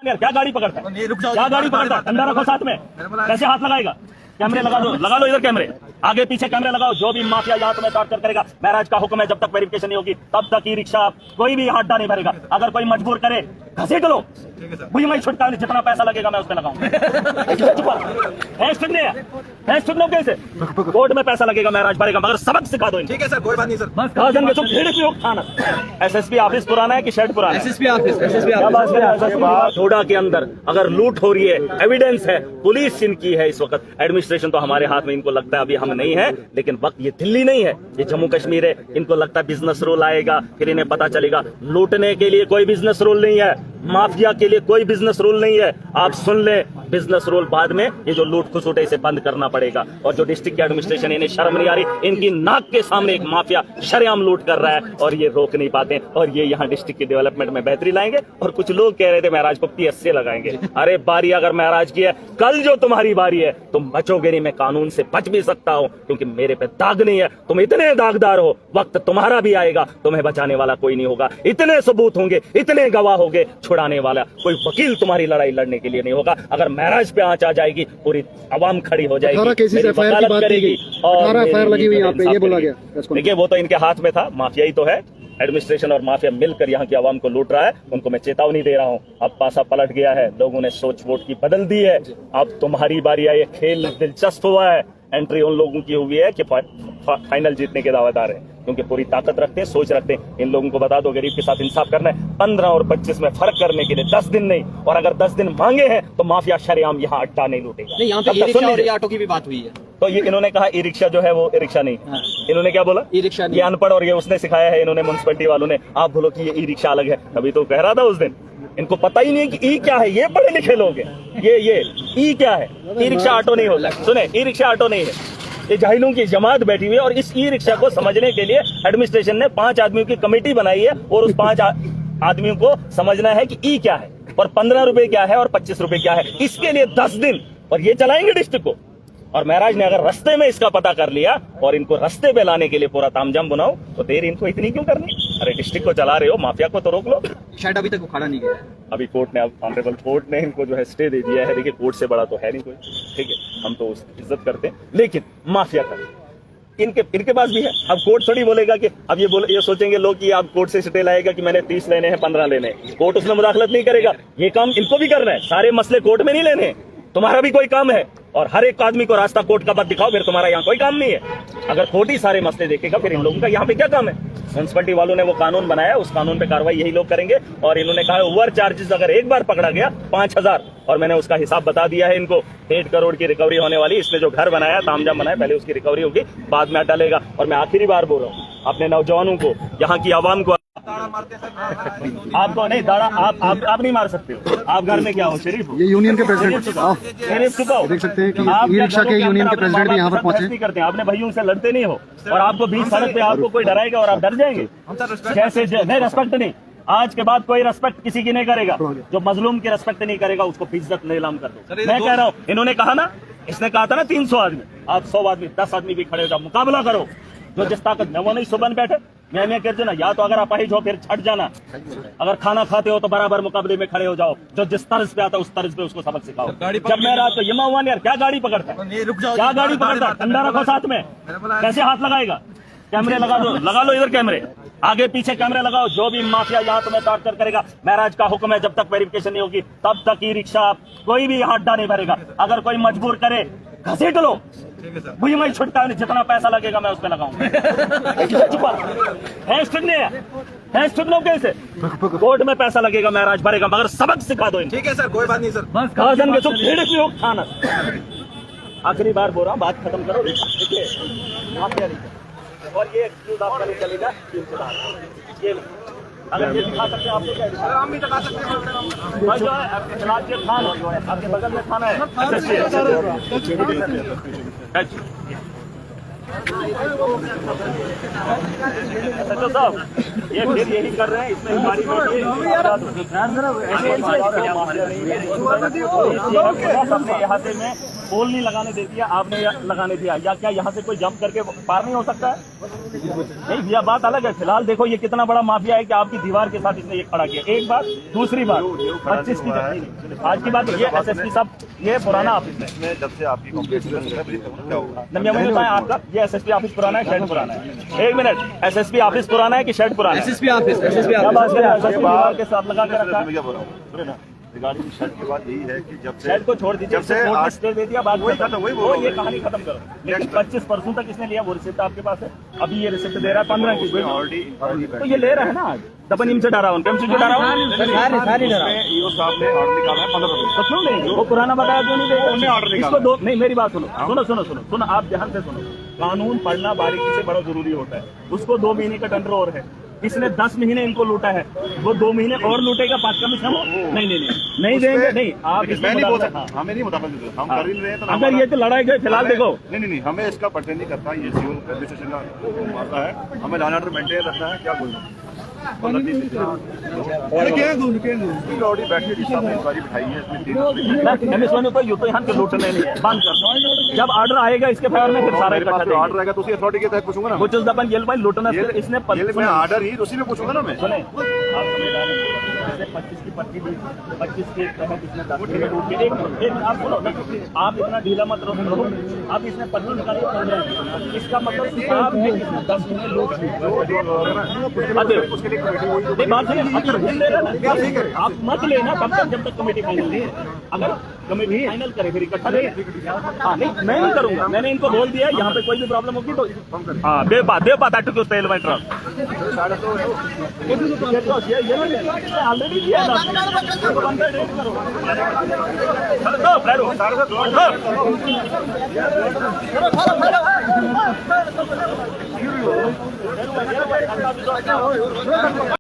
यार क्या गाड़ी पकड़ता है, क्या गाड़ी पकड़ता है? डंडा रखो साथ में, कैसे हाथ लगाएगा? कैमरे लगा लो इधर कैमरे, आगे पीछे कैमरे लगाओ। जो भी माफिया यहाँ तुम्हें टॉर्चर करेगा, महराज का हुक्म है, जब तक वेरिफिकेशन नहीं होगी तब तक ई रिक्शा कोई भी हाथ नहीं भरेगा। अगर कोई मजबूर करे घसीट लो, मुझे मैं छुटका नहीं, जितना पैसा लगेगा मैं उस पर लगाऊंगा। कैसे कोर्ट में पैसा लगेगा, महराज भरेगा, मगर सबक सिखा दो। ठीक है सर, कोई बात नहीं सर। थाना एसएसपी ऑफिस पुराना है कि शेड पुराना है? SSP office. थोड़ा के अंदर अगर लूट हो रही है, एविडेंस है, पुलिस इनकी है इस वक्त, एडमिनिस्ट्रेशन तो हमारे हाथ में, इनको लगता है अभी हम नहीं है, लेकिन वक्त ये दिल्ली नहीं है, ये जम्मू कश्मीर है। इनको लगता है बिजनेस रूल आएगा, फिर इन्हें पता चलेगा लूटने के लिए कोई बिजनेस रूल नहीं है, माफिया के लिए कोई बिजनेस रूल नहीं है। आप सुन ले, बिजनेस रूल बाद में, ये जो लूट खुसूट है इसे बंद करना पड़ेगा। और जो डिस्ट्रिक्ट की एडमिनिस्ट्रेशन, इन्हें शर्म नहीं आ रही, इनकी नाक के सामने एक माफिया शरेआम लूट कर रहा है और ये रोक नहीं पाते, और ये यहाँ डिस्ट्रिक्ट की डेवलपमेंट में बेहतरी लाएंगे। और कुछ लोग कह रहे थे महराज को PSC लगाएंगे। अरे बारी अगर महराज की है, कल जो तुम्हारी बारी है तुम बचोगे नहीं। मैं कानून से बच भी सकता हूँ क्योंकि मेरे पे दाग नहीं है, तुम इतने दागदार हो, वक्त तुम्हारा भी आएगा, तुम्हें बचाने वाला कोई नहीं होगा। इतने सबूत होंगे, इतने गवाह होंगे, छुड़ाने वाला कोई वकील तुम्हारी लड़ाई लड़ने के लिए नहीं होगा। अगर महराज पे आंच आ जाएगी, पूरी आवाम खड़ी हो जाएगी, वकालत करेगी और लगी हुई यहाँ पे, ये बोला गया। देखिए वो तो इनके हाथ में था, माफिया ही तो है। एडमिनिस्ट्रेशन और माफिया मिलकर यहाँ की आवाम को लूट रहा है, उनको मैं चेतावनी दे रहा हूँ। अब पासा पलट गया है, लोगों ने सोच वोट की बदल दी है। अब तुम्हारी बारी है, ये खेल दिलचस्प हुआ है। एंट्री उन लोगों की हुई है कि फाइनल जीतने के दावेदार हैं, क्योंकि पूरी ताकत रखते हैं, सोच रखते हैं। इन लोगों को बता दो, गरीब के साथ इंसाफ करना है। 15 और 25 में फर्क करने के लिए 10 दिन नहीं, और अगर 10 दिन मांगे हैं तो माफिया शरेआम यहाँ अड्डा नहीं लूटेगा। यहाँ पे ई-रिक्शा और ऑटो की भी बात हुई है, तो ये इन्होंने कहा ई रिक्शा जो है वो ई रिक्शा नहीं। हाँ। इन्होंने क्या बोला? ई रिक्शा नहीं। ये अनपढ़, और ये उसने सिखाया है, इन्होंने म्युनिसिपैलिटी वालों ने। आप बोलो कि ये ई रिक्शा अलग है, अभी तो कह रहा था उस दिन। इनको पता ही नहीं कि ई क्या है, ये पढ़े लिखे लोग हैं। ये ई क्या है? ई रिक्शा ऑटो नहीं होता। सुने, ई रिक्शा ऑटो नहीं है, ये जाहिलों की जमात बैठी हुई है। और इस ई रिक्शा को समझने के लिए एडमिनिस्ट्रेशन ने 5 आदमियों की कमेटी बनाई है, और उस 5 आदमियों को समझना है कि ई क्या है, और 15 रुपए क्या है, और 25 रुपए क्या है। इसके लिए 10 दिन, और ये चलाएंगे डिस्ट्रिक्ट को। और महराज ने अगर रास्ते में इसका पता कर लिया और इनको रास्ते पे लाने के लिए पूरा तामझाम बनाओ, तो देर इनको इतनी क्यों करनी? अरे डिस्ट्रिक्ट को चला रहे हो, माफिया को तो रोक लो। शायद अभी तक उखाड़ा नहीं गया। अभी कोर्ट ने, ऑनरेबल कोर्ट ने इनको जो है स्टे दे दिया है। देखिए कोर्ट से बड़ा तो है नहीं कोई, ठीक है, हम तो उसकी इज्जत करते हैं, लेकिन माफिया का इनके पास भी है। अब कोर्ट थोड़ी बोलेगा कि अब ये सोचेंगे लोग कि आप कोर्ट से स्टे लाएगा कि मैंने 30 लेने हैं, 15 लेने हैं। कोर्ट उसमें मुदाखलत नहीं करेगा। ये काम इनको भी करना है, सारे मसले कोर्ट में नहीं लेने हैं। तुम्हारा भी कोई काम है, और हर एक आदमी को रास्ता कोर्ट का मत दिखाओ, फिर तुम्हारा यहाँ कोई काम नहीं है। अगर कोर्ट ही सारे मसले देखेगा, फिर इन लोगों का यहाँ पे क्या काम है? म्युनिसिपैलिटी वालों ने वो कानून बनाया, उस कानून पे कार्रवाई यही लोग करेंगे। और इन्होंने कहा ओवर चार्जेस अगर एक बार पकड़ा गया 5000, और मैंने उसका हिसाब बता दिया है इनको। 1.5 करोड़ की रिकवरी होने वाली। इसने जो घर बनाया, तामझाम बनाया, पहले उसकी रिकवरी होगी, बाद में डालेगा। और मैं आखिरी बार बोल रहा हूँ अपने नौजवानों को, यहाँ की आवाम को, आपको नहीं दाड़ा, आप नहीं मार सकते हो। आप घर में क्या हो, शरीफ हो? ये यूनियन के प्रेसिडेंट शरीफ चुकाओ। देख सकते हैं कि ई रिक्शा के यूनियन के प्रेसिडेंट भी यहाँ पर पहुंचे। नहीं करते, आपने भाइयों से लड़ते नहीं हो, और आपको बीच सड़क पे आपको कोई डराएगा और आप डर जाएंगे? कैसे नहीं? रेस्पेक्ट नहीं, आज के बाद कोई रेस्पेक्ट किसी की नहीं करेगा। जो मजलूम की रेस्पेक्ट नहीं करेगा उसको बेइज्जत नीलाम कर दो। मैं कह रहा हूँ, इन्होंने कहा ना, इसने कहा था ना 300 आदमी, आप 100 आदमी, 10 आदमी भी खड़े हो जाओ, मुकाबला करो। जो जिस ताकत में, वो नहीं सुबह बैठे मैं कहते ना, या तो अगर अपाहिज हो फिर छट जाना, अगर खाना खाते हो तो बराबर मुकाबले में खड़े हो जाओ। जो जिस तर्ज पे आता है उस तर्ज पे उसको सबक सिखाओ। जब मैं रहा तो ये हुआ यार, क्या गाड़ी पकड़ता है, क्या गाड़ी पकड़ता है? डंडा रखो साथ में, कैसे हाथ लगाएगा? कैमरे लगा लो इधर कैमरे, आगे पीछे कैमरे लगाओ। जो भी माफिया यहाँ तुम्हें टॉर्चर करेगा, महराज का हुक्म है, जब तक वेरिफिकेशन नहीं होगी तब तक ई रिक्शा कोई भी अड्डा नहीं भरेगा। अगर कोई मजबूर करे घसीट लो, मुझे मैं छुटका नहीं, जितना पैसा लगेगा मैं उस पर लगाऊंगा। कैसे कोर्ट में पैसा लगेगा, महराज भरेगा, मगर सबक सिखा दो। ठीक है सर, कोई बात नहीं सर। थाना आखिरी बार बोल रहा हूँ, बात खत्म करो। देखिए माफिया नहीं, और ये एक्सक्यूज आपका नहीं चलेगा। अगर ये दिखा सकते हैं आपको, क्या हम भी दिखा सकते हैं। जो है राज्य थाना जो है आपके बगल में थाना है, सचिव साहब, ये फिर यही कर रहे हैं। इसमें हमारी अपने इहाते में पोल नहीं लगाने देती है, आपने लगाने दिया, या क्या यहाँ से कोई जंप करके पार नहीं हो सकता है? नहीं, यह बात अलग है। फिलहाल देखो ये कितना बड़ा माफिया है कि आपकी दीवार के साथ इसने ये खड़ा किया। एक बात, दूसरी बात 25 की आज की बात, ये SSP साहब, ये पुराना ऑफिस है, जब से आपकी कंप्लेंट क्या होगा? मैंने बताया आपका, ये SSP ऑफिस पुराना है, शेड पुराना है। एक मिनट, SSP ऑफिस पुराना है कि शेड पुराना है? एसएसपी ऑफिस, एसएसपी क्या ऑफिस। बात करें, SSP दीवार के साथ लगा के रखा है। मैं क्या बोल रहा हूँ, सुने ना, रिगार्डिंग शर्ट की बात यही है कि जब से शेड को छोड़ दीजिए, जब से कोर्ट ने आज स्टे दे दिया, बात वही खत्म। था, वही बोल वो रहा हूँ ये मैं। कहानी खत्म करो। लेकिन 25% तक इसने लिया, वो रिसिप्ट आपके पास है। अभी ये रिसिप्ट दे रहा है 15 की, ऑलरेडी तो ये ले रहा है ना आज। दबन इनसे डरा हूँ, कैम से डरा हूँ? ईओ साहब ने ऑर्डर निकाला है 15%। तो क्यों लेंगे? वो पुराना बताया क्यों नहीं देंगे? उन्होंने ऑर्डर निकाला। इसको दो, नहीं मेरी बात सुनो, सुनो, आप ध्यान से सुनो। कानून पढ़ना बारीकी से बड़ा जरूरी होता है। उसको 2 महीने का टेंडर और है, इसने 10 महीने इनको लूटा है, वो 2 महीने और लूटेगा, 5 कम से कम नहीं देंगे। नहीं, आप लेकिन मैं नहीं बोल सकता, हमें नहीं मुताबिक हम कर ही रहे हैं, तो अगर ये तो लड़ाई गए फिलहाल देखो, नहीं, हमें इसका पर्टेन नहीं करता, ये सिविल एडमिनिस्ट्रेशन का मामला है, हमें लॉ एंड ऑर्डर मेंटेन रखना है। क्या बोलना ऑलरेडी बैठी साहब ने इंक्वायरी बिठाई है, इसमें 3 तो यू तो यहाँ के लूटने नहीं है, बंद कर। जब ऑर्डर आएगा इसके फेवर में फिर सारा मेरे पास इकट्ठा ऑर्डर आएगा तो उसी अथॉरिटी के तहत पूछूंगा ना। कुछ दबन ये भाई लूटना इसने मैं ऑर्डर ही उसी में पूछूंगा ना मैं। सुने, आप संविधान में 25 की पर्ची दी, 25 के तहत इसने 10 मिनट लूट के, एक आप सुनो ना, आप इतना ढीला मत रहो, आप इसने पर्ची निकाली 15 की, इसका मतलब आपने 10 मिनट लूट ली। उसके लिए कमेटी हुई नहीं, बात है, आप मत लेना तब तक जब तक कमेटी फाइनल नहीं है। अगर कमेटी फाइनल करे फिर इकट्ठा दें। हाँ नहीं, मैं नहीं करूंगा, मैंने इनको बोल दिया यहाँ पे कोई भी प्रॉब्लम होगी तो हाँ बेबात to steal my truck already दिया था।